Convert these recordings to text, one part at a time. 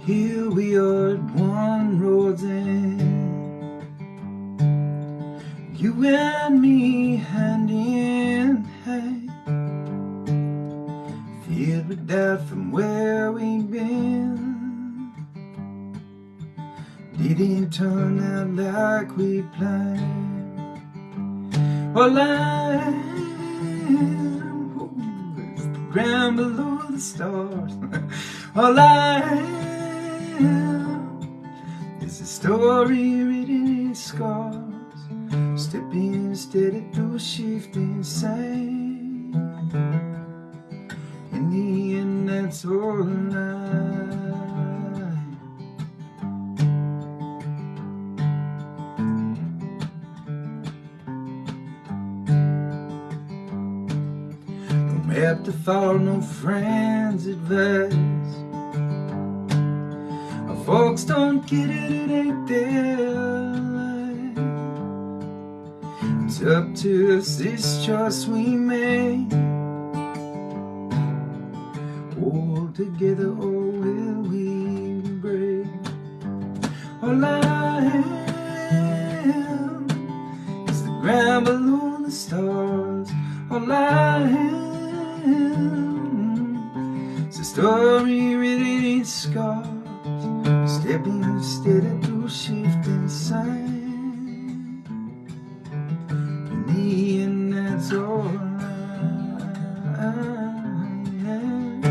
Here we are at one road's end, you and me hand in hand, filled with doubt from where we've been. Didn't turn out like we planned. All I am, is the ground below the stars. All I am is a story written in scars, stepping steady through shifting sand. In the end, that's all I. Map to follow, no friends' advice. Our folks don't get it, it ain't their life. It's up to us, this choice we made. Hold together or will we break? All I am is the ground below the stars. All I am, it's a story written in scars, stepping steady through shifting sand. In the end, that's all I am.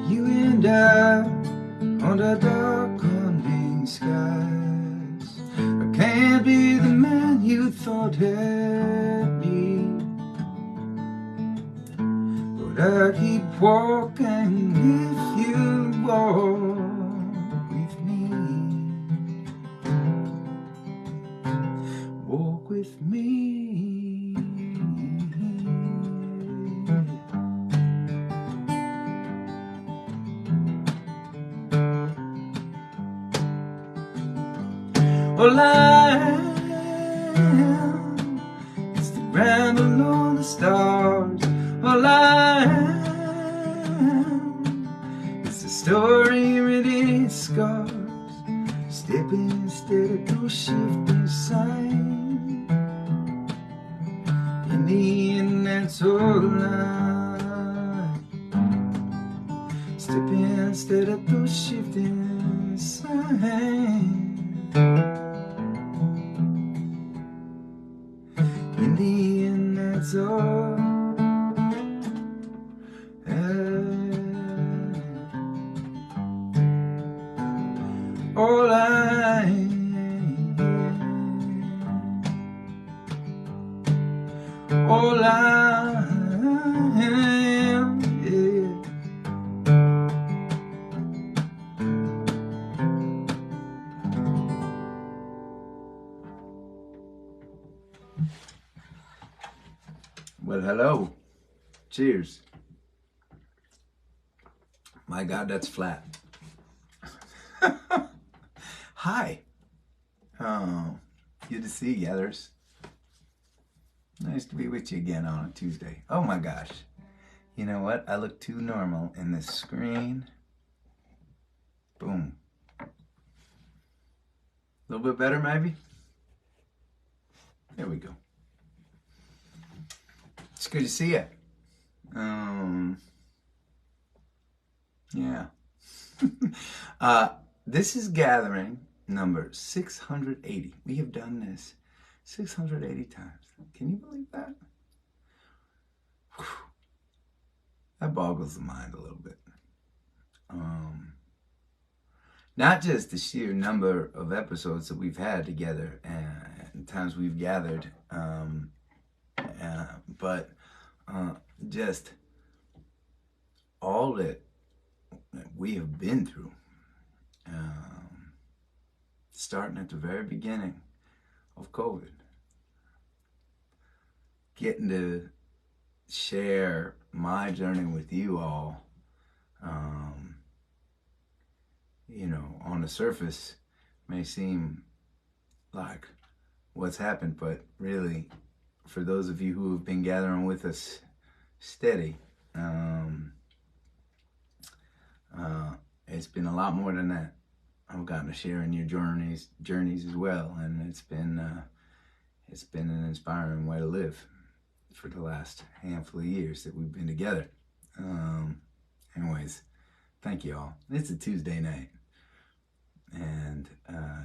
You and I under dark unnamed skies. I can't be the man you thought had me, but I keep walking if you walk with me. Walk with me. All I am is the ground below the stars. All I am is the story written in scars, stepping steady through shifting sand. In the end, that's all I. Stepping steady through shifting sand. In the end, that's all. All I am. All I am, yeah. Well, hello. Cheers. My God, that's flat. Hi. Oh, good to see you, others. Nice to be with you again on a Tuesday. Oh my gosh. You know what? I look too normal in this screen. Boom. A little bit better, maybe? There we go. It's good to see you. Yeah. This is gathering number 680. We have done this 680 times. Can you believe that? Whew. That boggles the mind a little bit. Not just the sheer number of episodes that we've had together and times we've gathered, but just all that we have been through. Starting at the very beginning of COVID, getting to share my journey with you all, you know, on the surface may seem like what's happened, but really for those of you who have been gathering with us steady, it's been a lot more than that. I've gotten to share in your journeys as well, and it's been an inspiring way to live for the last handful of years that we've been together. Anyways, thank you all. It's a Tuesday night, and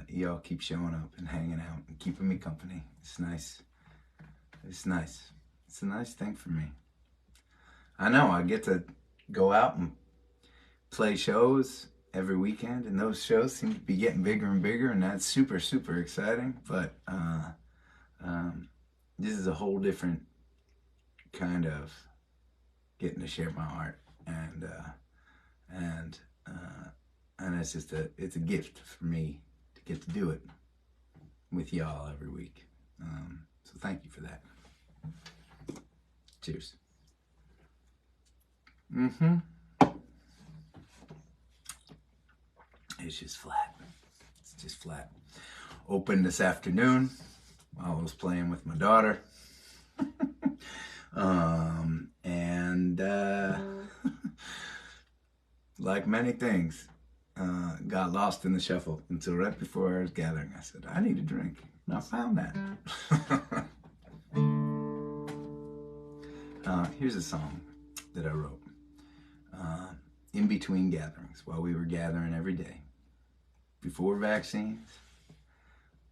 y'all keep showing up and hanging out and keeping me company. It's nice. It's nice. It's a nice thing for me. I know I get to go out and play shows every weekend, and those shows seem to be getting bigger and bigger, and that's super, super exciting. But this is a whole different kind of getting to share my art, and it's just it's a gift for me to get to do it with y'all every week. So thank you for that. Cheers. It's just flat. It's just flat. Opened this afternoon while I was playing with my daughter. And like many things, got lost in the shuffle until right before I was gathering. I said, I need a drink. And I found that. Here's a song that I wrote in between gatherings, while we were gathering every day. Before vaccines,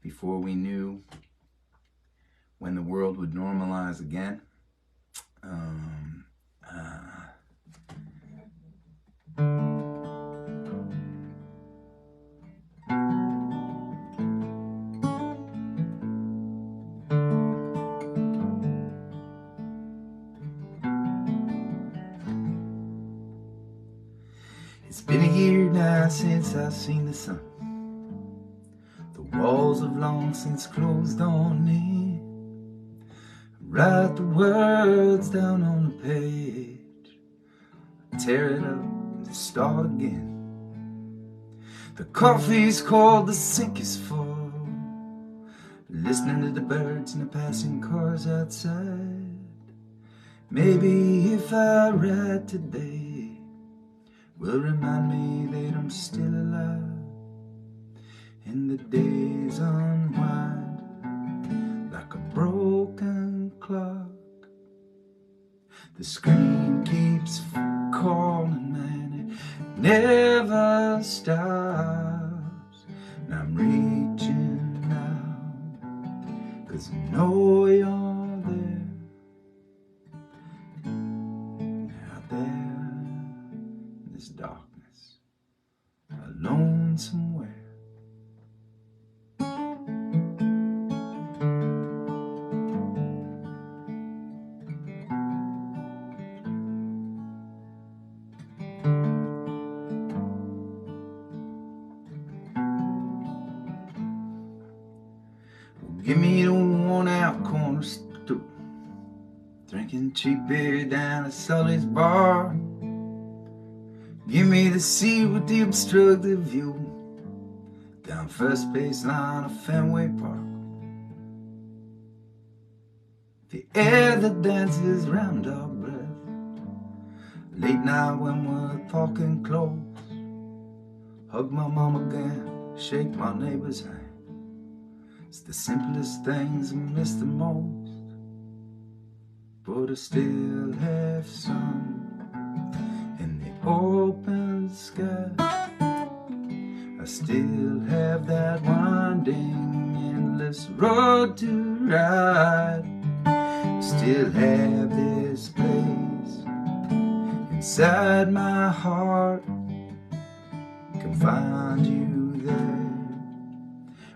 before we knew when the world would normalize again. It's been a year now since I've seen the sun. The walls have long since closed on in. Write the words down on the page, tear it up and start again. The coffee's cold, the sink is full, listening to the birds and the passing cars outside. Maybe if I write today, will remind me that I'm still alive, and the days unwind like a broken clock. The screen keeps calling, man, it never stops. And I'm reaching out, 'cause I know you're there, out there in this darkness, alone somewhere. Give me the worn out corner stool, drinking cheap beer down at Sully's bar. Give me the seat with the obstructed view, down first baseline of Fenway Park. The air that dances round our breath, late night when we're talking close. Hug my mom again, shake my neighbor's hand. It's the simplest things I miss the most, but I still have sun in the open sky. I still have that winding, endless road to ride. I still have this place inside my heart. Can find you there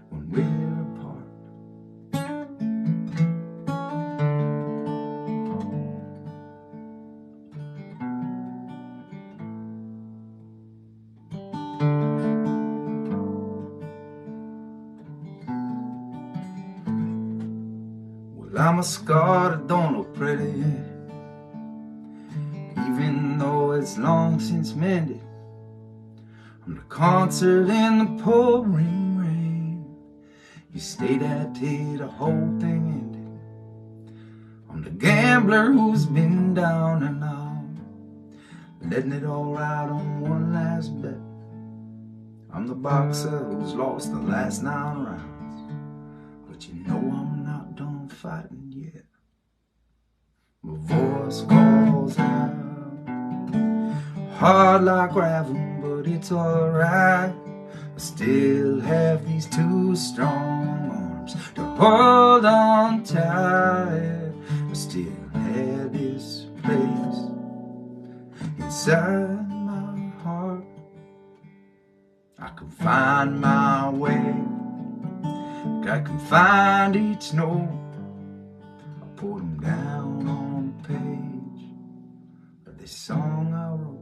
when we're apart. Well, I'm a scar that don't look pretty, even though it's long since mended. From the concert in the pouring rain, you stayed out till the whole thing ended. I'm the gambler who's been down and out, letting it all ride on one last bet. I'm the boxer who's lost the last 9 rounds, but you know I'm not done fighting yet. My voice calls out, hard like gravel, but it's alright. I still have these 2 strong arms to hold on tight. I still have this place inside my heart. I can find my way, I can find each note. I put them down on the page of this song I wrote.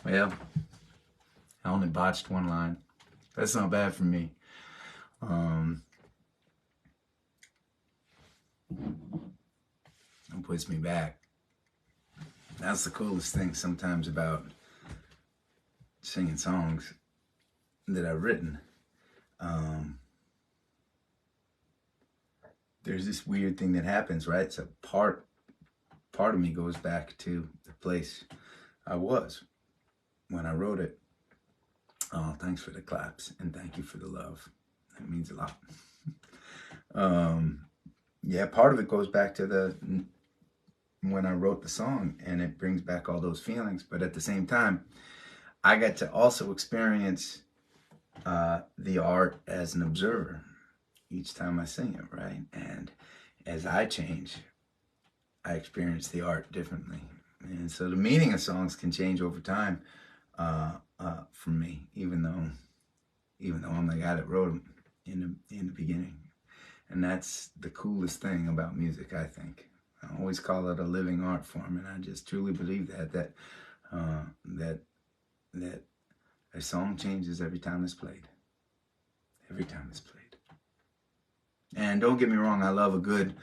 Well, I only botched 1 line. That's not bad for me. It puts me back. That's the coolest thing sometimes about singing songs that I've written. There's this weird thing that happens, right? So part of me goes back to the place I was when I wrote it. Oh, thanks for the claps and thank you for the love. That means a lot. Yeah, part of it goes back to when I wrote the song, and it brings back all those feelings. But at the same time, I got to also experience the art as an observer each time I sing it, right? And as I change, I experience the art differently. And so the meaning of songs can change over time for me, even though I'm the guy that wrote them in the beginning. And that's the coolest thing about music, I think. I always call it a living art form, and I just truly believe that a song changes every time it's played. Every time it's played. And don't get me wrong, I love a good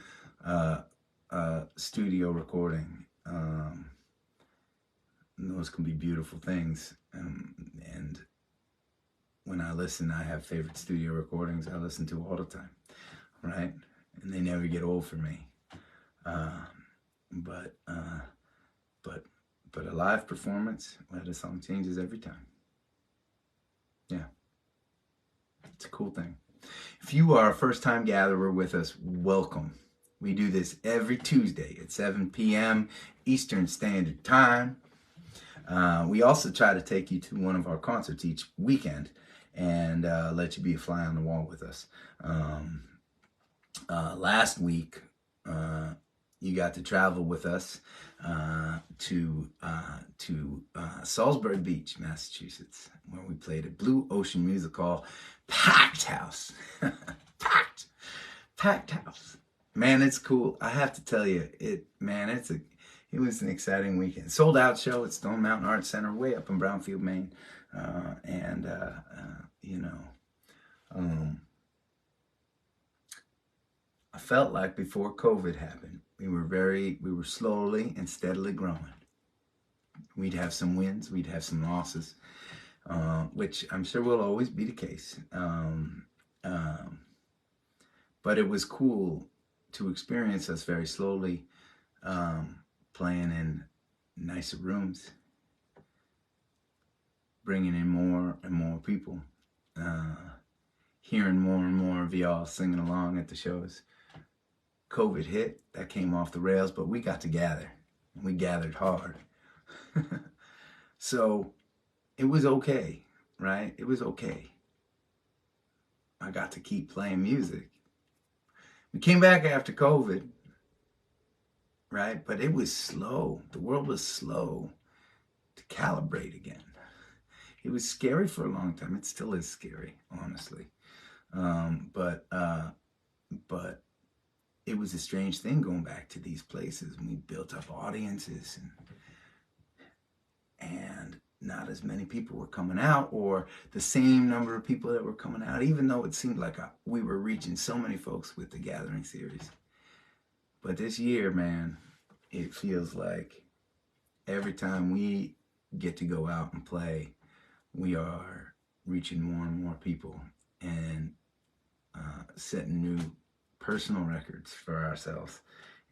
studio recording. Those can be beautiful things. And when I listen, I have favorite studio recordings I listen to all the time, right? And they never get old for me. But a live performance, well, the song changes every time. Yeah. It's a cool thing. If you are a first-time gatherer with us, welcome. We do this every Tuesday at 7 p.m. Eastern Standard Time. We also try to take you to one of our concerts each weekend and let you be a fly on the wall with us. Last week, you got to travel with us to Salisbury Beach, Massachusetts, where we played at Blue Ocean Music Hall. Packed house. Packed house. Man, it's cool. I have to tell you, it was an exciting weekend. Sold out show at Stone Mountain Arts Center, way up in Brownfield, Maine. I felt like before COVID happened, we were slowly and steadily growing. We'd have some wins, we'd have some losses, which I'm sure will always be the case. But it was cool to experience us very slowly playing in nicer rooms, bringing in more and more people, hearing more and more of y'all singing along at the shows. COVID hit, that came off the rails, but we got to gather. We gathered hard. So it was okay, right? It was okay. I got to keep playing music. We came back after COVID, right? But it was slow. The world was slow to calibrate again. It was scary for a long time. It still is scary, honestly. But it was a strange thing going back to these places. We built up audiences and not as many people were coming out, or the same number of people that were coming out, even though it seemed like we were reaching so many folks with the Gathering series. But this year, man, it feels like every time we get to go out and play, we are reaching more and more people and setting new personal records for ourselves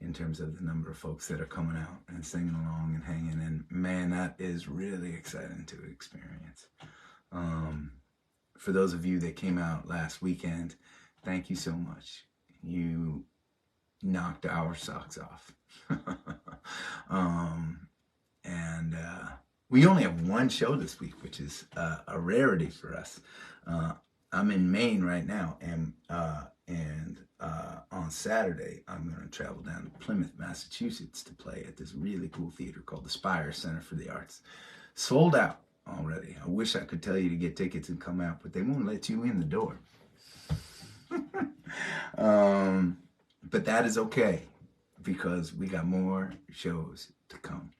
in terms of the number of folks that are coming out and singing along and hanging. And man, that is really exciting to experience. For those of you that came out last weekend, thank you so much. You knocked our socks off. And we only have one show this week, which is a rarity for us. I'm in Maine right now, and on Saturday, I'm going to travel down to Plymouth, Massachusetts to play at this really cool theater called the Spire Center for the Arts. Sold out already. I wish I could tell you to get tickets and come out, but they won't let you in the door. But that is okay, because we got more shows to come.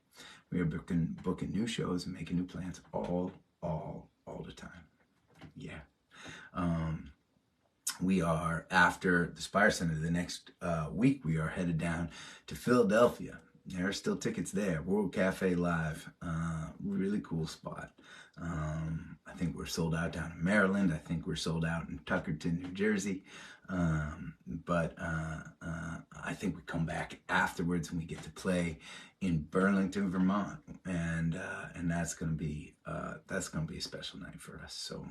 We are booking new shows and making new plans all the time. Yeah. We are, after the Spire Center, the next week, we are headed down to Philadelphia. There are still tickets there. World Cafe Live. Really cool spot. I think we're sold out down in Maryland. I think we're sold out in Tuckerton, New Jersey. But I think we come back afterwards and we get to play in Burlington, Vermont, and that's gonna be a special night for us. So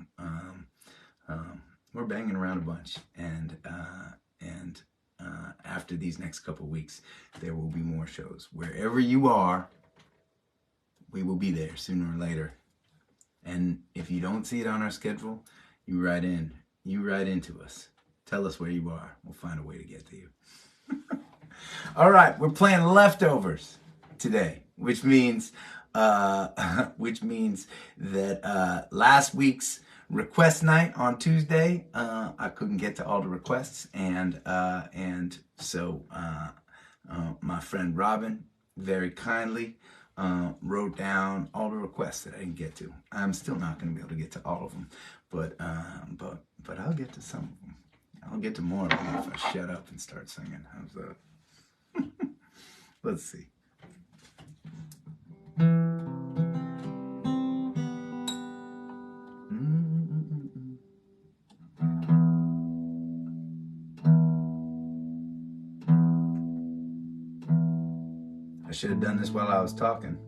we're banging around a bunch, and after these next couple of weeks, there will be more shows. Wherever you are, we will be there sooner or later. And if you don't see it on our schedule, you write into us. Tell us where you are. We'll find a way to get to you. All right, we're playing Leftovers today, which means that last week's request night on Tuesday, I couldn't get to all the requests, and so my friend Robin very kindly wrote down all the requests that I didn't get to. I'm still not going to be able to get to all of them, but I'll get to some of them. I'll get to more of them if I shut up and start singing. How's that? Let's see. I should have done this while I was talking.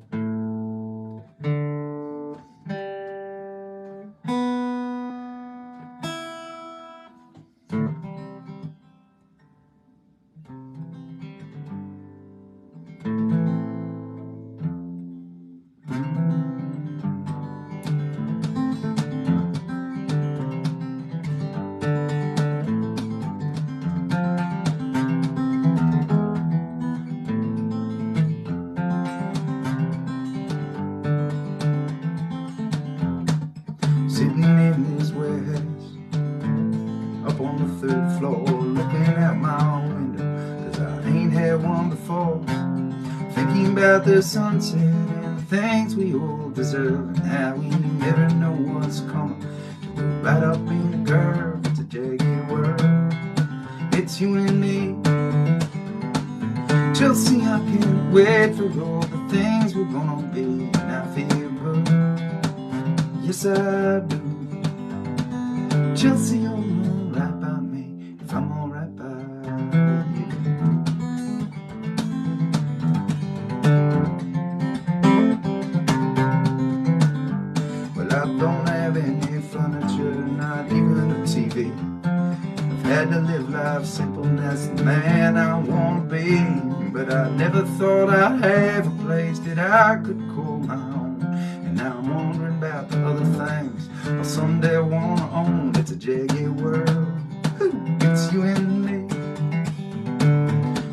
Sitting in this warehouse, up on the 3rd floor, looking out my window, 'cause I ain't had one before. Thinking about the sunset and the things we all deserve, and how we never know what's coming. Right up in the curve, it's a jagged world. It's you and me. Chelsea, I can't wait for all the things we're gonna be, and I feel good. Yes, I do. Chelsea, you're alright by me if I'm alright by you. Well, I don't have any furniture, not even a TV. I've had to live life simple, and that's the man I wanna be. But I never thought I'd have a place that I could call my own. And now I'm wondering about the other things I'll someday wanna own. It's a jagged world. It's you and me.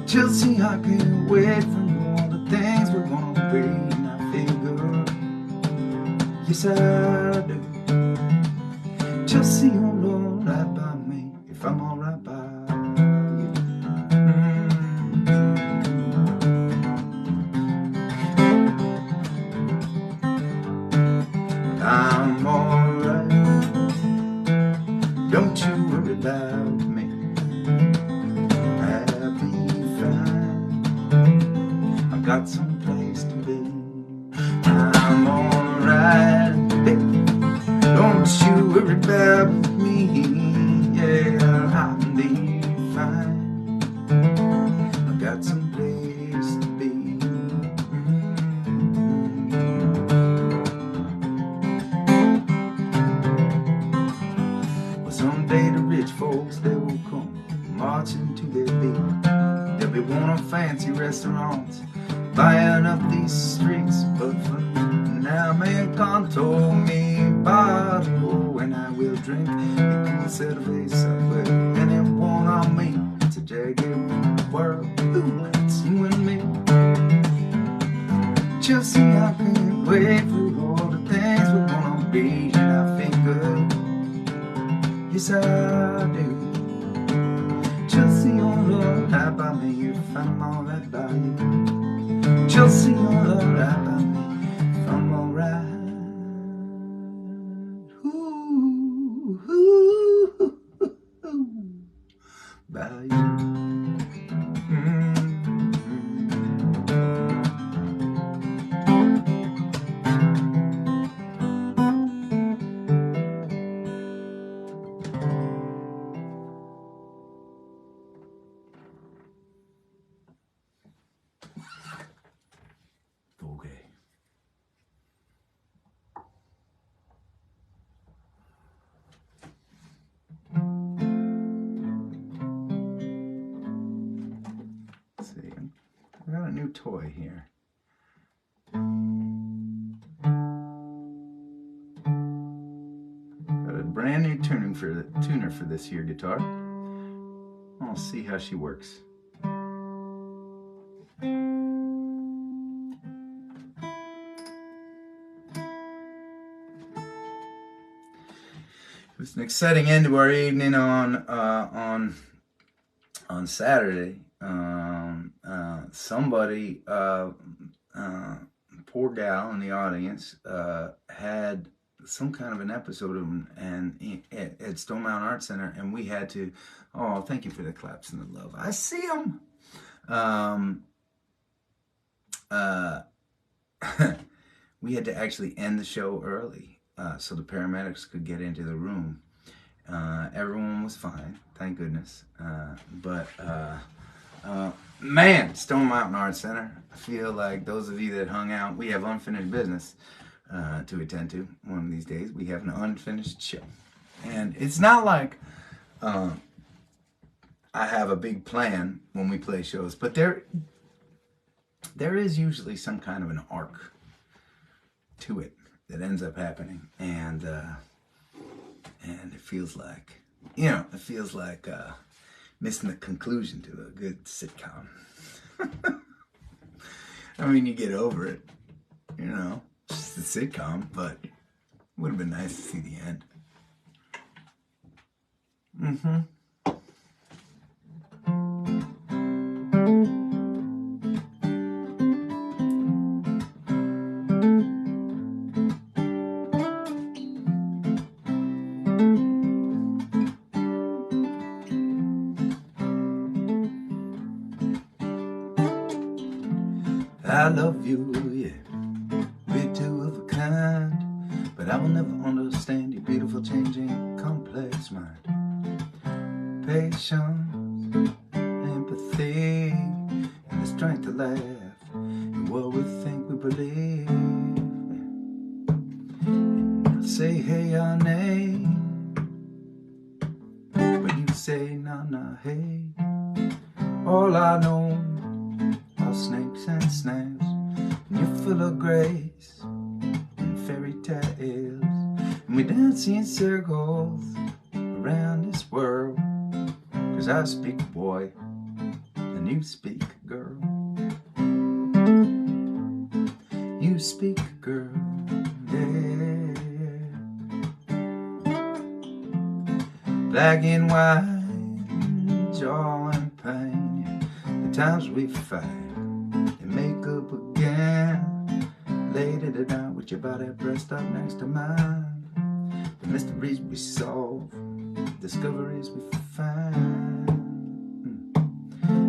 Chelsea, I can't wait for all the things we're gonna be, and I feel good. Yes, I do. Chelsea, you're alright by me if I'm alright by you. I'm alright, don't you worry about me. I'll be fine. got some place to be. I'm alright, baby. Don't you worry about me. Yeah, I'll be fine. I got some place to be. Well, someday the rich folks, they will come marching to their beat. They'll be wanting fancy restaurants, buying up these streets. But for now, man can't told me bottle, and I will drink a cool cerveza with anyone on me. It's a jagged world, ooh, it's you and me. Just see, I can't wait for all the things we're gonna be, and I feel good. Yes, I do. Just see all right by me if I'm all right by you. Just see all right by me if I'm all right. Ooh, ooh, ooh, ooh, by you. Okay. Let's see, I got a new toy here. Got a brand new tuner for this here guitar. I'll see how she works. It was an exciting end to our evening on Saturday. Somebody, poor gal in the audience, had some kind of an episode of them and at Stone Mountain Art Center, and we had to. Oh, thank you for the claps and the love. I see them. We had to actually end the show early. So the paramedics could get into the room. Everyone was fine, thank goodness. Man, Stone Mountain Art Center, I feel like those of you that hung out, we have unfinished business to attend to one of these days. We have an unfinished show. And it's not like I have a big plan when we play shows, but there is usually some kind of an arc to it that ends up happening, and it feels like, missing the conclusion to a good sitcom. I mean, you get over it, it's just a sitcom, but it would have been nice to see the end. I love you, yeah, we're two of a kind, but I will never understand your beautiful, changing, complex mind. Patience, empathy, and the strength to laugh at what we think we believe. And I say, hey, our name, but you say, nah, hey. All I know are snakes and snails, and you're full of grace and fairy tales, and we dance in circles around this world, 'cause I speak boy and you speak girl. You speak girl, yeah. Black and white, joy and pain, the times we fight and make up again. Later tonight with your body pressed up next to mine, the mysteries we solve, discoveries we find.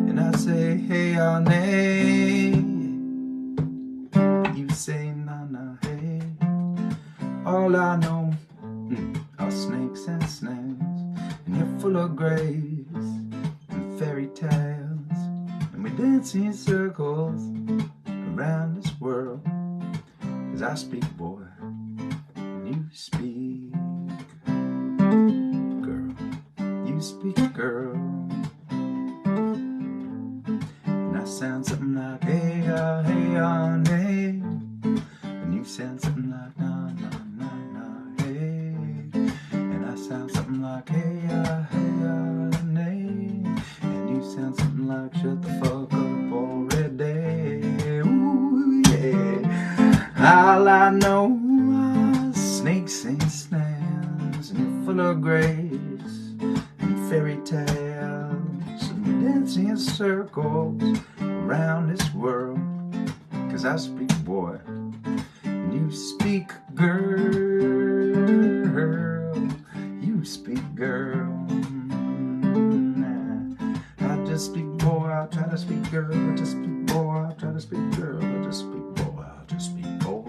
And I say, hey, our name, say na na hey. All I know are snakes and snails, and you're full of grace and fairy tales, and we dance in circles around this world. 'Cause I speak boy, and you speak girl. You speak girl, and I sound something like hey hey nay, and you sound something like na na na na hey, and I sound something like hey nay, and you sound something like shut the fuck up already. Ooh yeah. All I know are snakes and snails, and you're full of grace and fairy tales, and we dance in circles around this world. 'Cause I speak boy, and you speak girl. You speak girl. I just speak boy, I'll try to speak girl. I just speak boy, I'll try to speak girl. I just speak boy, I'll just speak boy.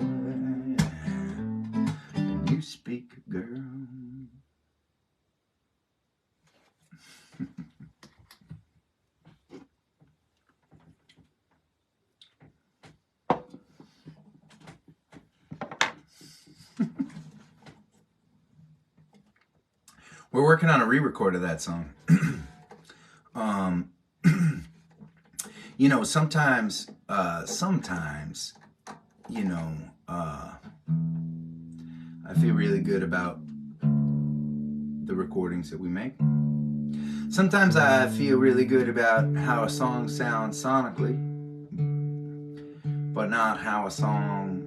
And you speak girl. We're working on a re-record of that song. You know, sometimes, you know, I feel really good about the recordings that we make. Sometimes I feel really good about how a song sounds sonically, but not how a song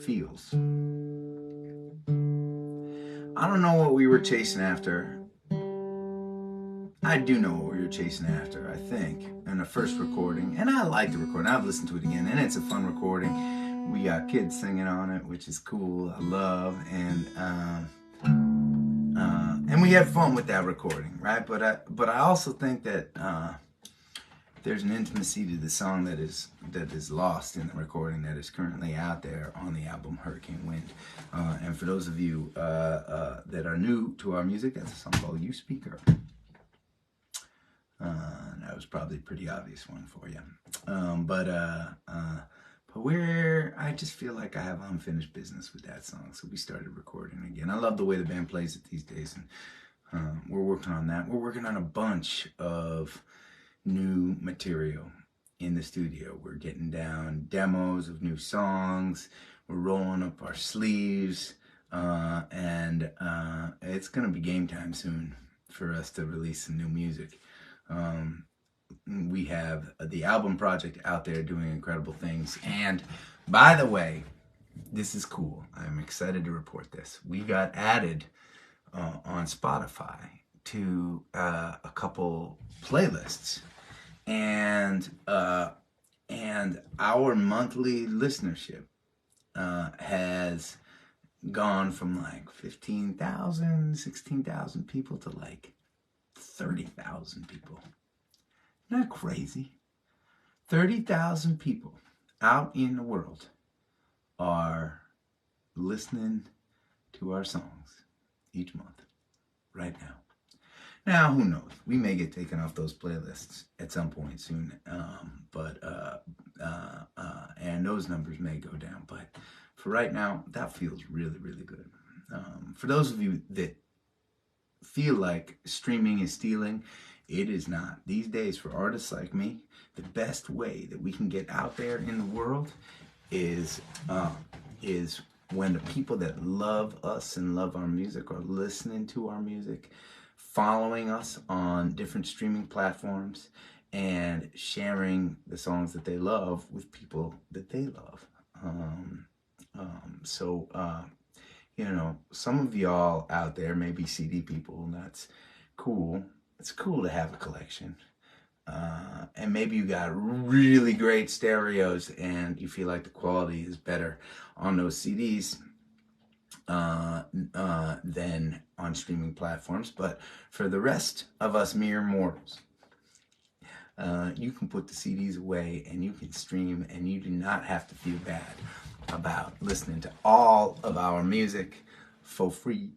feels. I don't know what we were chasing after. I do know what we were chasing after, I think, in the first recording. And I like the recording. I've listened to it again, and it's a fun recording. We got kids singing on it, which is cool. I love. And we had fun with that recording, right? But I also think that there's an intimacy to the song that is lost in the recording that is currently out there on the album Hurricane Wind. And for those of you that are new to our music, that's a song called You Speak Girl. That was probably a pretty obvious one for you. But I just feel like I have unfinished business with that song, so we started recording again. I love the way the band plays it these days, and we're working on that. We're working on a bunch of new material in the studio. We're getting down demos of new songs. We're rolling up our sleeves, and it's gonna be game time soon for us to release some new music. We have the album project out there doing incredible things. And by the way, this is cool. I'm excited to report this. We got added on Spotify to a couple playlists, and our monthly listenership has gone from like 15,000, 16,000 people to like 30,000 people. Isn't that crazy? 30,000 people out in the world are listening to our songs each month right now. Now, who knows? We may get taken off those playlists at some point soon, and those numbers may go down. But for right now, that feels really, really good. For those of you that feel like streaming is stealing, it is not. These days, for artists like me, the best way that we can get out there in the world is when the people that love us and love our music are listening to our music, following us on different streaming platforms, and sharing the songs that they love with people that they love. You know, some of y'all out there may be CD people, and that's cool. It's cool to have a collection. And maybe you got really great stereos and you feel like the quality is better on those CDs than on streaming platforms. But for the rest of us mere mortals, You can put the CDs away and you can stream, and you do not have to feel bad about listening to all of our music for free.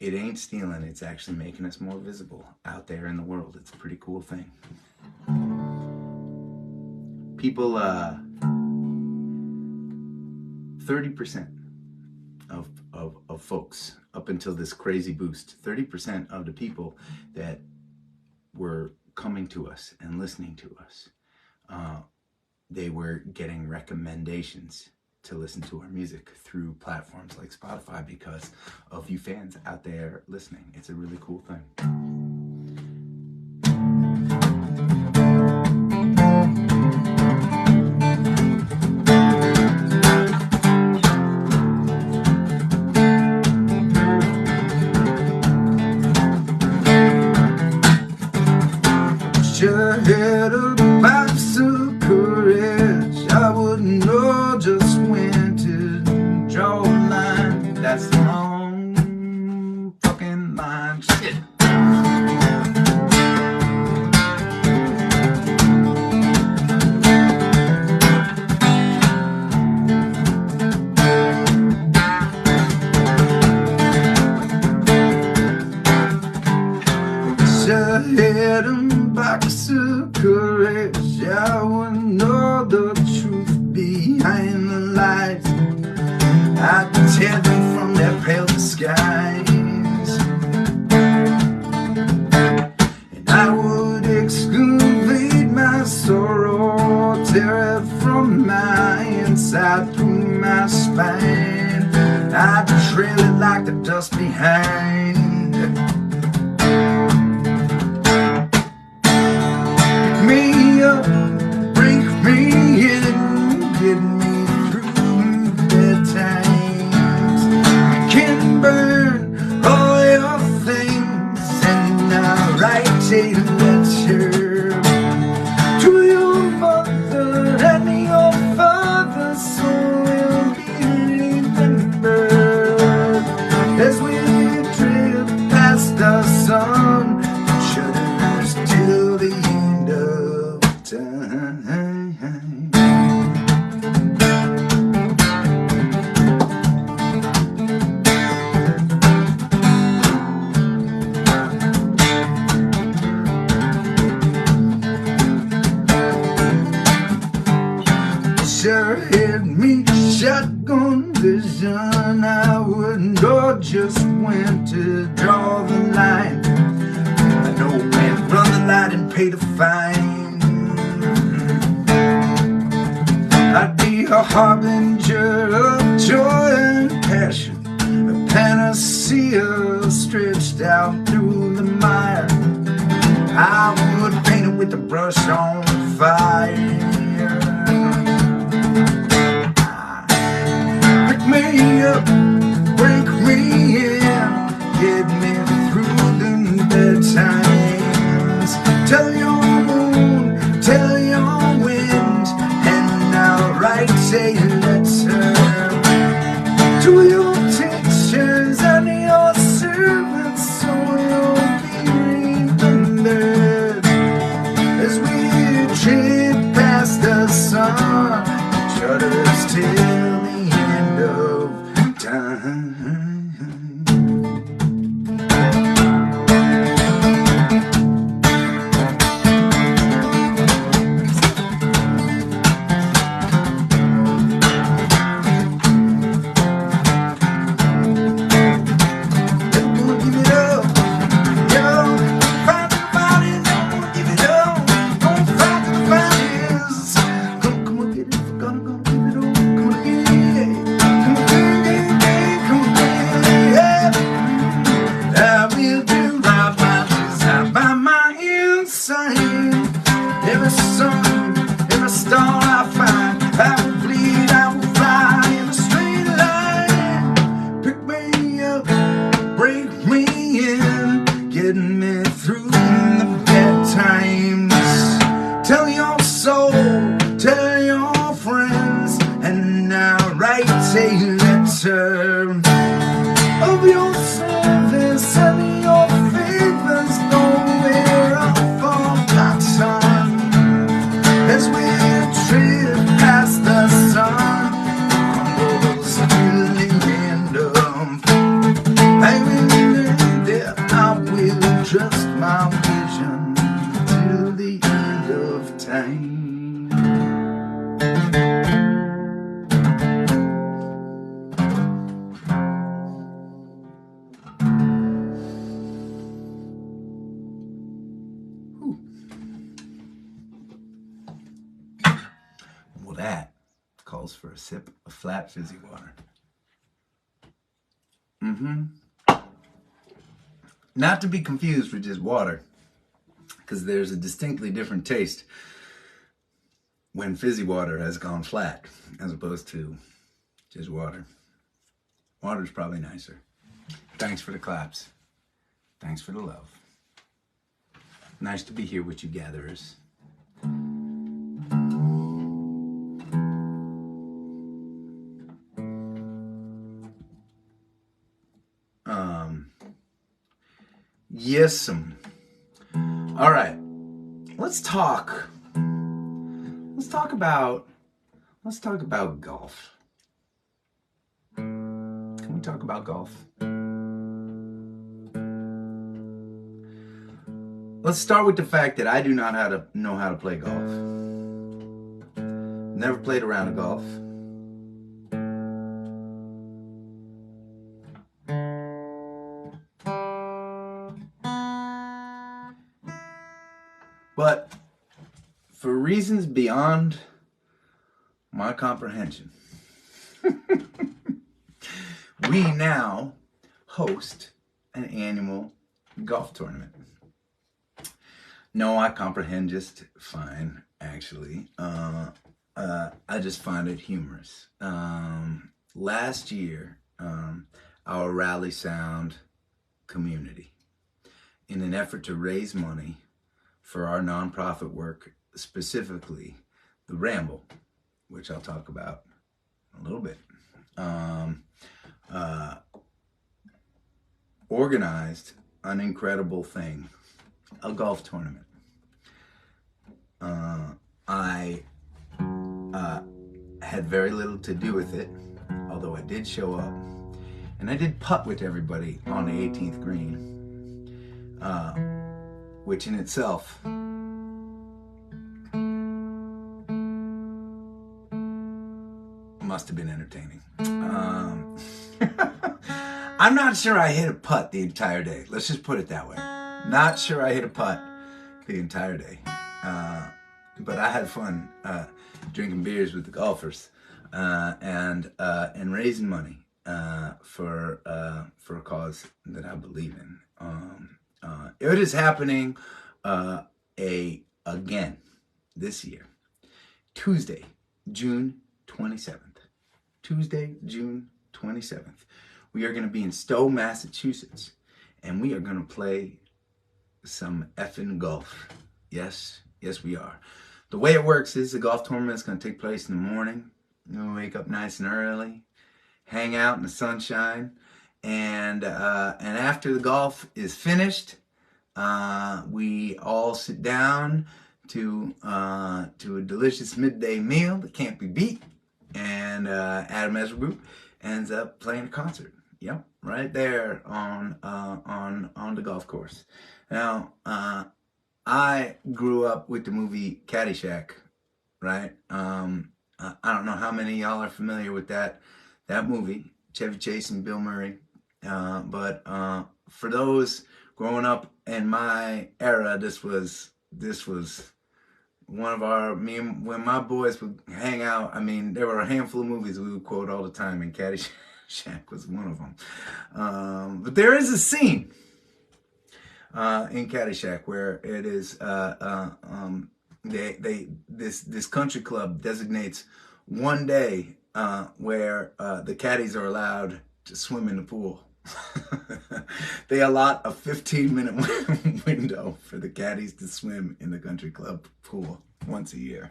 It ain't stealing, it's actually making us more visible out there in the world. It's a pretty cool thing. People, 30% of folks, up until this crazy boost, 30% of the people that were coming to us and listening to us, they were getting recommendations to listen to our music through platforms like Spotify because of you fans out there listening. It's a really cool thing. Had a box of courage, I wouldn't know just when to draw a line. That's the long fucking line. Shit. I had a box of courage, I wouldn't know the truth behind the lies. I'd tear them from their pale disguise, and I would excavate my sorrow, tear it from my inside through my spine. I'd trail it like the dust behind. Break me in, get me through bad times. You can burn all your things, and I'll write a letter to your mother and your father, so we'll be remembered as we drift past the sun, shudders till the end of time. Sure hit me shotgun vision, I wouldn't know just when to draw the line. I know when, run the light and pay the fine. I'd be a harbinger of joy and passion, a panacea stretched out through the mire. I would paint it with a brush on fire. Pick me up, break me in, get me through the bad times. Tell your moon, tell your wind, and I'll write a letter to your teachers and your servants, so you'll be remembered as we drift past the sun, shudders till the end of time. Yeah. calls for a sip of flat fizzy water. Not to be confused with just water, because there's a distinctly different taste when fizzy water has gone flat as opposed to just water. Water's probably nicer. Thanks for the claps. Thanks for the love. Nice to be here with you gatherers. Yes. All right. Let's talk about golf. Can we talk about golf? Let's start with the fact that I do not know how to play golf. Never played a round of golf. But for reasons beyond my comprehension, we now host an annual golf tournament. No, I comprehend just fine, actually. I just find it humorous. Last year, our Rally Sound community, in an effort to raise money for our nonprofit work, specifically the Ramble, which I'll talk about a little bit, organized an incredible thing, a golf tournament. I had very little to do with it, although I did show up, and I did putt with everybody on the 18th green, which in itself must have been entertaining. I'm not sure I hit a putt the entire day. Let's just put it that way. Not sure I hit a putt the entire day. But I had fun drinking beers with the golfers and raising money for a cause that I believe in. It is happening again this year, Tuesday, June 27th. Tuesday, June 27th. We are going to be in Stowe, Massachusetts, and we are going to play some effing golf. Yes, we are. The way it works is the golf tournament is going to take place in the morning. We'll wake up nice and early, hang out in the sunshine, and after the golf is finished, we all sit down to a delicious midday meal that can't be beat, and Adam Ezra Group ends up playing a concert. Yep, right there on the golf course. Now, I grew up with the movie Caddyshack, right? I don't know how many of y'all are familiar with that movie, Chevy Chase and Bill Murray. But for those growing up in my era, this was one of when my boys would hang out. I mean, there were a handful of movies we would quote all the time, and Caddyshack was one of them. But there is a scene in Caddyshack where it is this country club designates one day where the caddies are allowed to swim in the pool. They allot a 15-minute window for the caddies to swim in the country club pool once a year.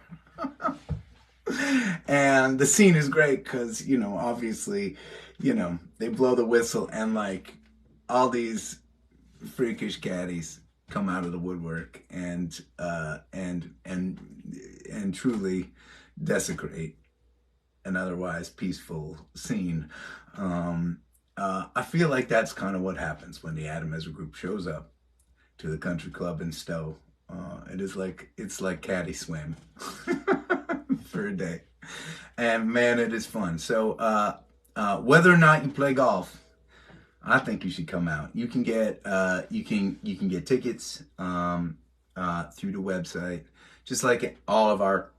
And the scene is great because, obviously, they blow the whistle and like all these freakish caddies come out of the woodwork and truly desecrate an otherwise peaceful scene. I feel like that's kind of what happens when the Adam Ezra Group shows up to the country club in Stowe. It's like caddy swim for a day, and man, it is fun. So whether or not you play golf, I think you should come out. You can get tickets through the website, just like all of our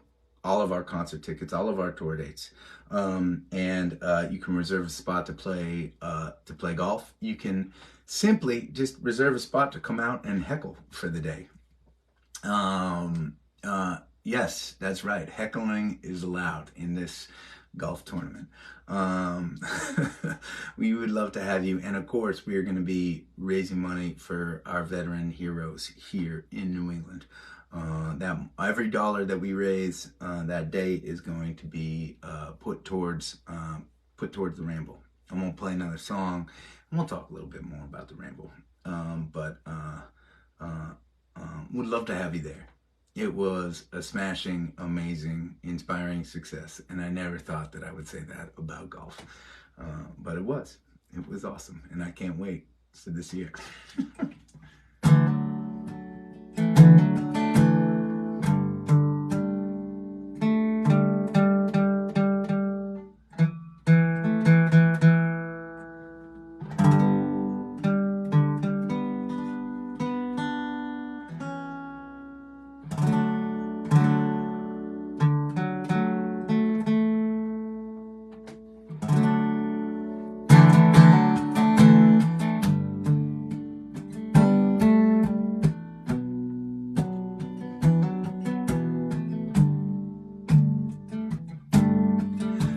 all of our concert tickets, all of our tour dates, and you can reserve a spot to play golf. You can simply just reserve a spot to come out and heckle for the day. Yes, that's right. Heckling is allowed in this golf tournament. We would love to have you. And of course, we are going to be raising money for our veteran heroes here in New England. That every dollar that we raise that day is going to be put towards the Ramble. I won't play another song, and we'll talk a little bit more about the Ramble. But would love to have you there. It was a smashing, amazing, inspiring success, and I never thought that I would say that about golf, but it was. It was awesome, and I can't wait for this year.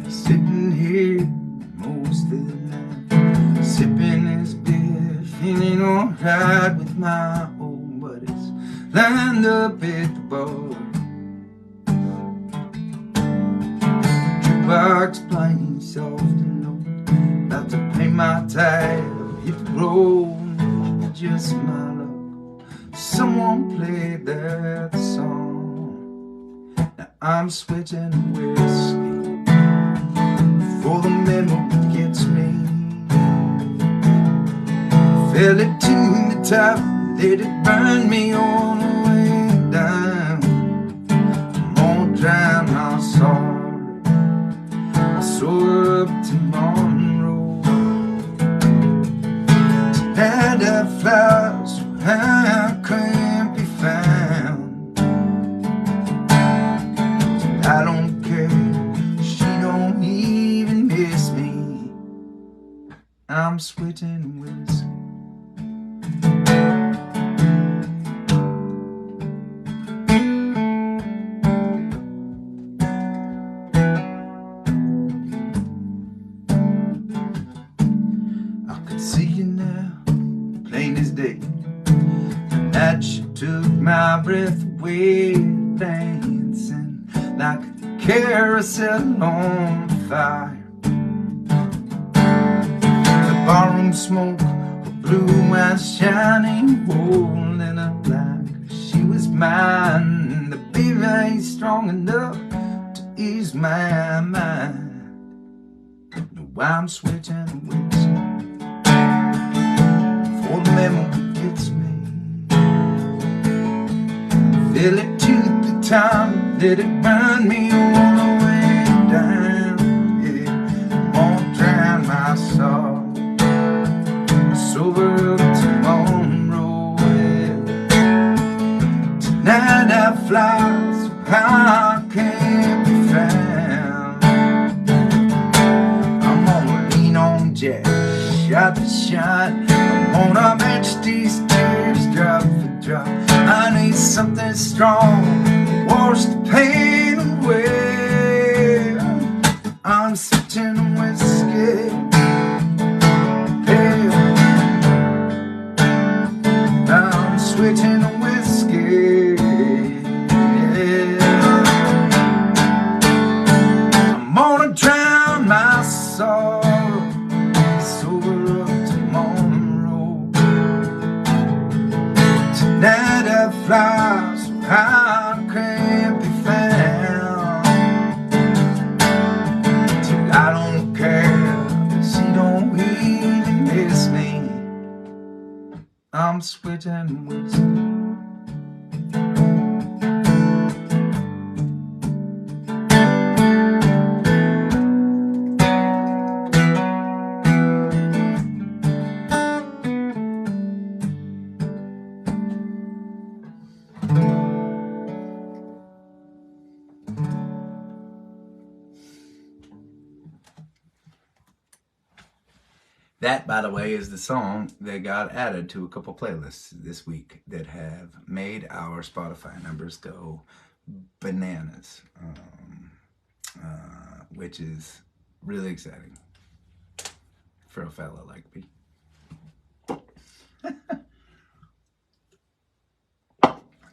Sitting here most of the night, sipping this beer, feeling alright with my old buddies lined up at the bar. Jukebox playing soft and low, about to pay my tithe, hit the road, just my luck. Someone played that song. Now I'm switching whiskey for the memory gets me. Fell it to the top, let it burn me all the way down. I'm gonna drown my sorrow, I soar up to Monroe. Tonight I fly so high I can't be found. I don't care, she don't even miss me. I'm switching whiskey. I could see you now, plain as day. The night she took my breath away, dancing like a carousel on fire. The barroom smoke, her blue eyes shining, holding her like she was mine. The beer ain't strong enough to ease my mind. No, I'm switching whiskey for the memory gets me. Fill it to the top, let it burn me all the way down. Yeah, won't drown my soul, sober up to Monroe. Yeah. Tonight I fly so high I can't be found. I'm gonna lean on Jack, shot for shot. I'm gonna match these tears drop for drop. I need something strong, wash the pain away. I'm switching whiskey. Hey, I'm switching whiskey. Yeah. I'm gonna drown my sorrow, sober up to Monroe. Tonight I fly so high I can't be found. Till I don't care, she don't even miss me. I'm switching whiskey. That, by the way, is the song that got added to a couple playlists this week that have made our Spotify numbers go bananas, which is really exciting for a fella like me.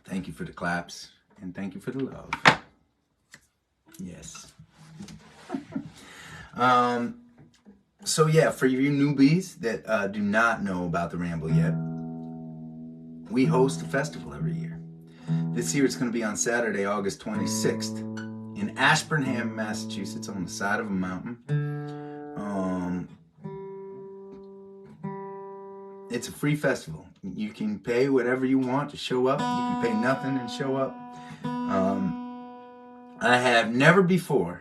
Thank you for the claps, and thank you for the love. Yes. So yeah, for you newbies that do not know about the Ramble yet, we host a festival every year. This year it's going to be on Saturday, August 26th in Ashburnham, Massachusetts, on the side of a mountain. It's a free festival. You can pay whatever you want to show up. You can pay nothing and show up. I have never before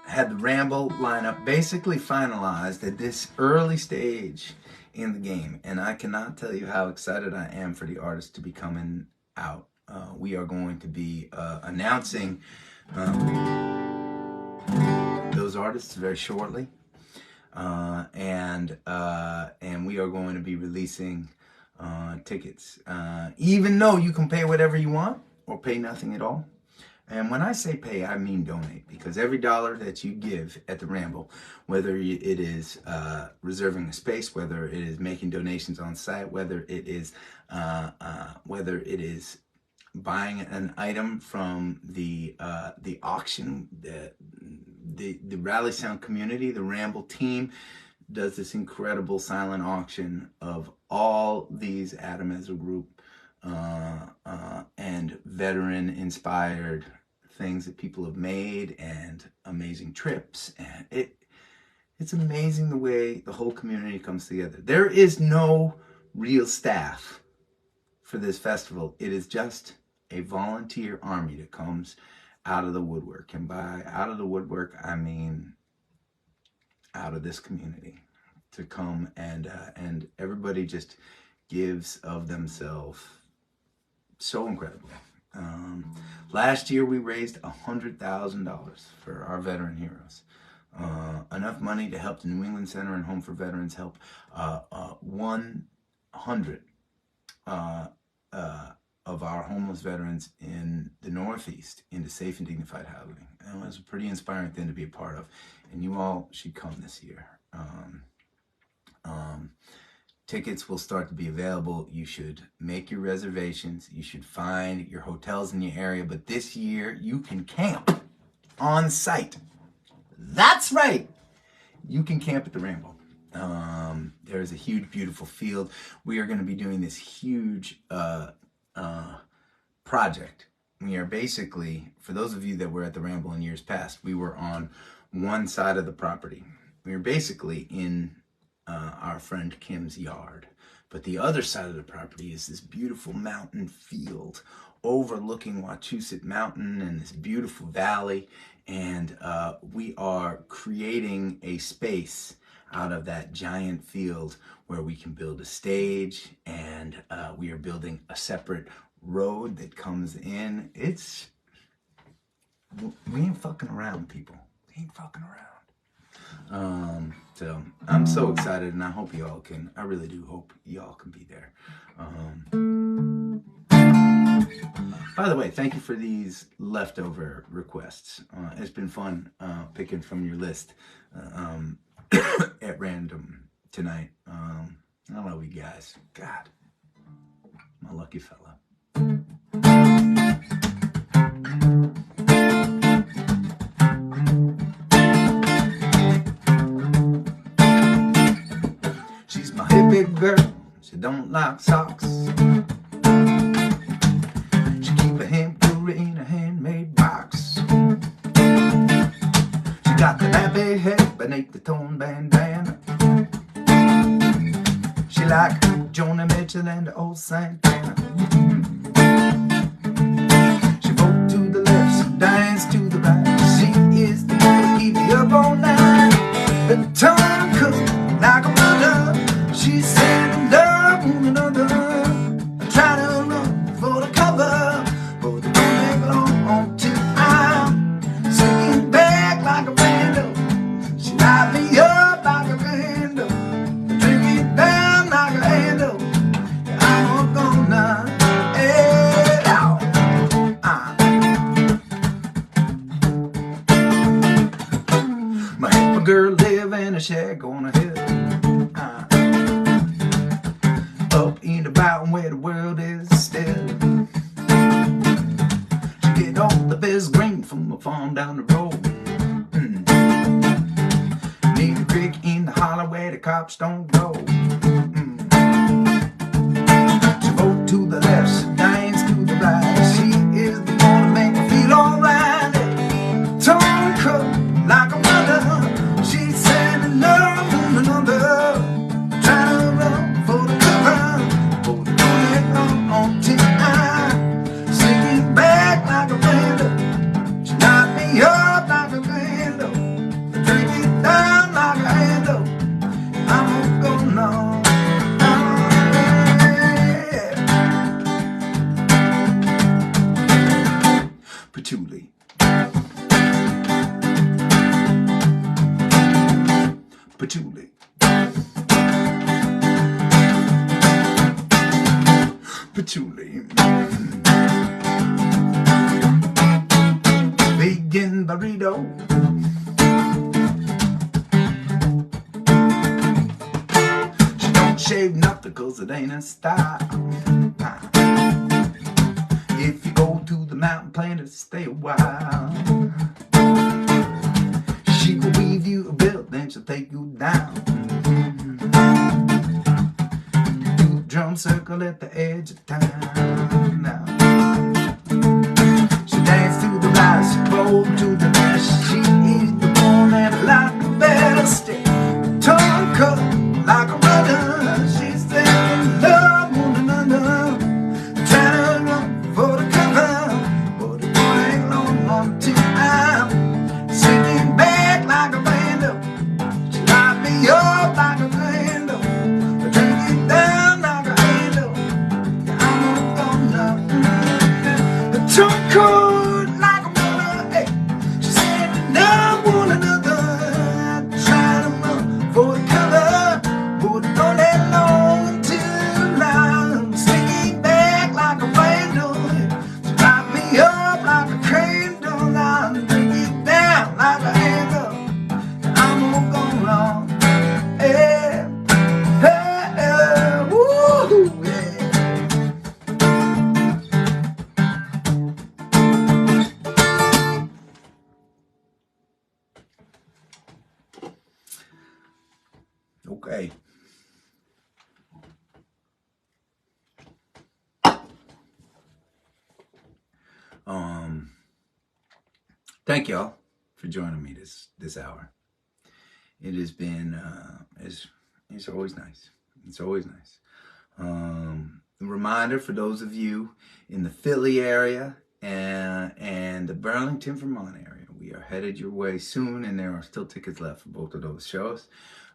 had the Ramble lineup basically finalized at this early stage in the game, and I cannot tell you how excited I am for the artists to be coming out. We are going to be announcing those artists very shortly, and we are going to be releasing tickets, even though you can pay whatever you want or pay nothing at all. And when I say pay, I mean donate, because every dollar that you give at the Ramble, whether it is reserving a space, whether it is making donations on site, whether it is buying an item from the auction, the Rally Sound community, the Ramble team does this incredible silent auction of all these Adam Ezra Group and veteran inspired things that people have made and amazing trips, and it's amazing the way the whole community comes together. There is no real staff for this festival. It is just a volunteer army that comes out of the woodwork, and by out of the woodwork I mean out of this community, to come and everybody just gives of themselves so incredibly. Last year we raised $100,000 for our veteran heroes. Enough money to help the New England Center and Home for Veterans help 100 of our homeless veterans in the Northeast into safe and dignified housing. And it was a pretty inspiring thing to be a part of. And you all should come this year. Tickets will start to be available. You should make your reservations. You should find your hotels in your area. But this year, you can camp on site. That's right. You can camp at the Ramble. There's a huge, beautiful field. We are going to be doing this huge project. We are basically, for those of you that were at the Ramble in years past, we were on one side of the property. We were basically in our friend Kim's yard, but the other side of the property is this beautiful mountain field overlooking Wachusett Mountain and this beautiful valley, and we are creating a space out of that giant field where we can build a stage, and we are building a separate road that comes in. We ain't fucking around, people. We ain't fucking around. So I'm so excited, and I hope y'all can. I really do hope y'all can be there. By the way, thank you for these leftover requests. It's been fun picking from your list at random tonight. I love you guys. God, I'm a lucky fella. She's my hippie girl. She don't like socks. She keep a hemp-puree in a handmade box. She got the nappy head beneath the torn bandana. She like Joni Mitchell and the old Santana. She vote to the left, she dance to the right. She is the girl to keep you up all night. The tongue cooked like a mother. She's standing love one another. Try to run for the cover, but the don't take long until I'm sinking back like a vandal. She light me up like a cops don't go. She vote to the left, she dance to the right. She is the one to make me feel alright. Tongue cut like a mother. She's sending love on another. Trying to run for the cover, for the going on time. Singing back like a random. She knocked me up like a candle. Drink it down like a handle. I'm going on. Patchouli. Patchouli. Patchouli. Vegan burrito. She don't shave nothing cause it ain't a style. If you go to the mountain planet, stay a while. She will weave you a belt, then she'll take you down. Do a drum circle at the edge of town. Now, she dance to the right, she roll to the left. She is the one that I like better stick. Tongue cut like a runner. She's saying love one another. Trying to run for the cover, but it ain't long time. Singing back like a random. She light me up like a candle. Drink it down like a handle. I'm gonna the tongue cord like a mother. Hey, she said they love one another. Trying to run for the cover, but it don't let long until I'm singing back like a random. She light me up like a candle. I'm drinking down like a handle. I'm gonna go wrong. Yeah. Hey, hey, woo, yeah. Okay. Thank y'all for joining me this hour. It has been it's always nice. It's always nice. A reminder for those of you in the Philly area and the Burlington, Vermont area, we are headed your way soon, and there are still tickets left for both of those shows.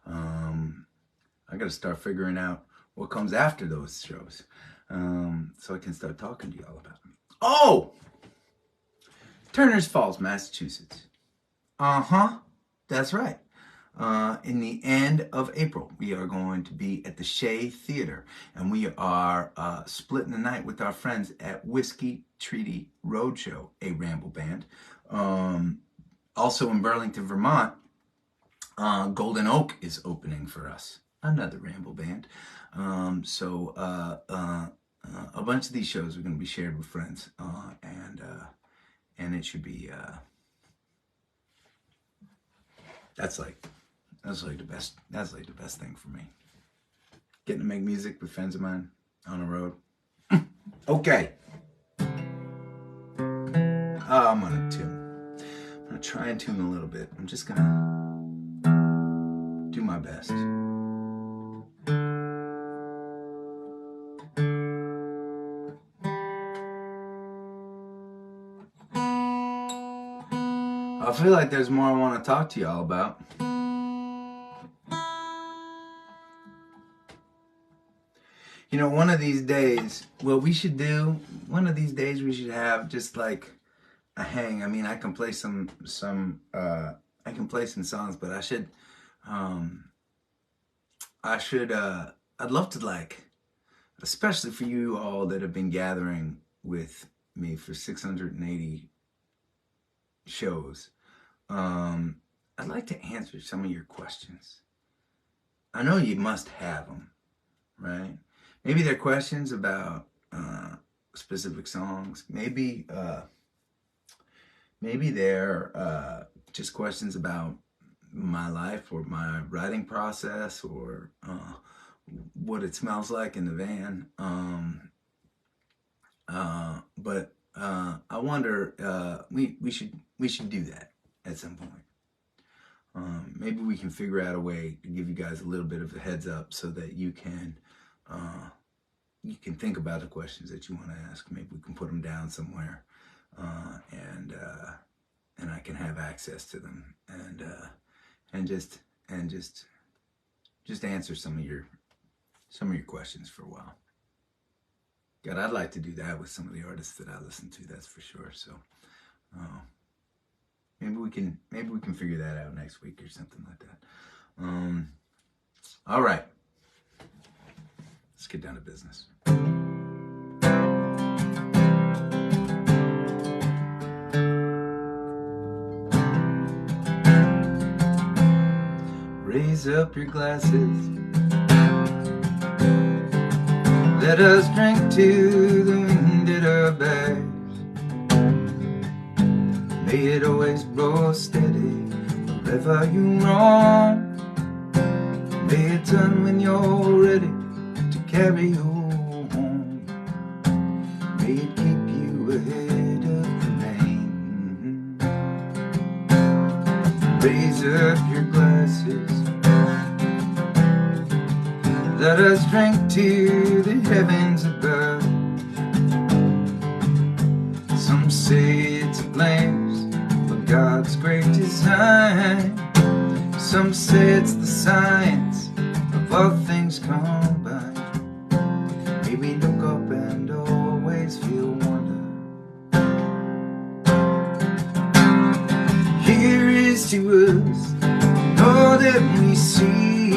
I got to start figuring out what comes after those shows, so I can start talking to y'all about them. Oh, Turner's Falls, Massachusetts. That's right. In the end of April, we are going to be at the Shea Theater, and we are splitting the night with our friends at Whiskey Treaty Roadshow, a Ramble band. Also in Burlington, Vermont, Golden Oak is opening for us, another Ramble band. So a bunch of these shows are going to be shared with friends, and it should be that's like the best thing for me. Getting to make music with friends of mine on the road. Okay. I'm gonna try and tune a little bit. I'm just gonna do my best. I feel like there's more I want to talk to y'all about. You know, one of these days, we should have just like a hang. I mean, I can play some songs, but I'd love to, like, especially for you all that have been gathering with me for 680 shows. I'd like to answer some of your questions. I know you must have them, right? Maybe they're questions about specific songs. Maybe they're just questions about my life or my writing process or what it smells like in the van. But I wonder, we should do that at some point. Maybe we can figure out a way to give you guys a little bit of a heads up so that you can think about the questions that you want to ask. Maybe we can put them down somewhere, and I can have access to them and just answer some of your questions for a while. God, I'd like to do that with some of the artists that I listen to. That's for sure. So. Maybe we can figure that out next week or something like that. All right. Let's get down to business. Raise up your glasses. Let us drink to the wind at our backs. May it always blow steady wherever you roam. May it turn when you're ready to carry you home. May it keep you ahead of the main. Raise up your glasses. Let us drink to the heavens above. Some say it's a blame God's great design. Some say it's the science of all things combined. May we look up and always feel wonder. Here is to us all that we see.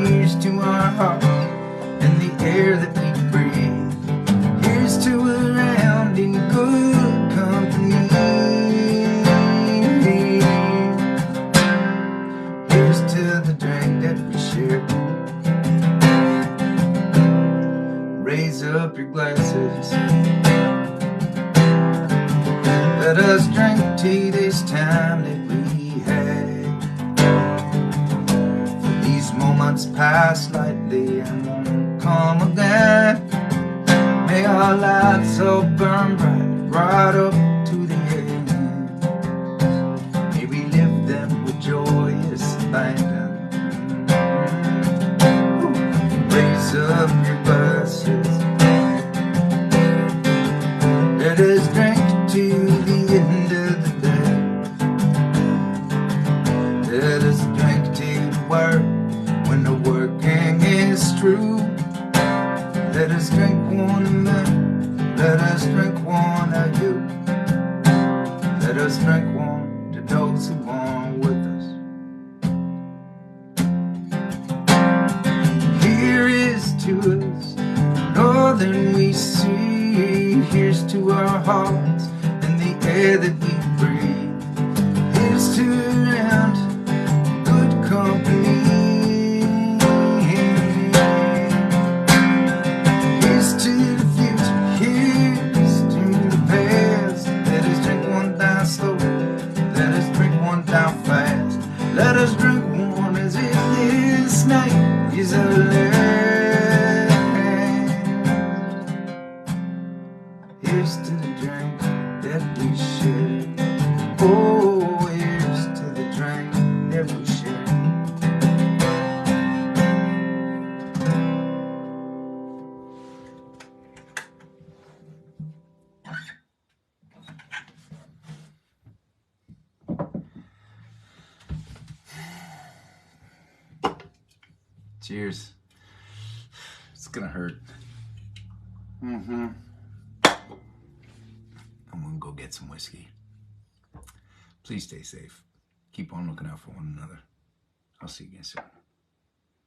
Here's to our hearts and the air that we breathe. Here's to around in good company. Raise up your glasses. Let us drink to this time that we had. For these moments pass lightly and won't come again. May our lives all burn bright, right up to the end. May we live them with joyous abandon. Raise up your glasses. Let us drink to the end of the day. Let us drink to the work when the working is true. Let us drink one of them. Let us drink one of you. Let us drink one to those who are with us. To us, more than we see. Here's to our hearts and the air that we breathe. Here's to around good company. Here's to the future. Here's to the past. Let us drink one down slow. Let us drink one down fast. Let us drink one as if this night is our last. Here's to the drink that we share. Oh, here's to the drink that we share. Cheers. It's gonna hurt. I'm gonna go get some whiskey. Please stay safe. Keep on looking out for one another. I'll see you again soon.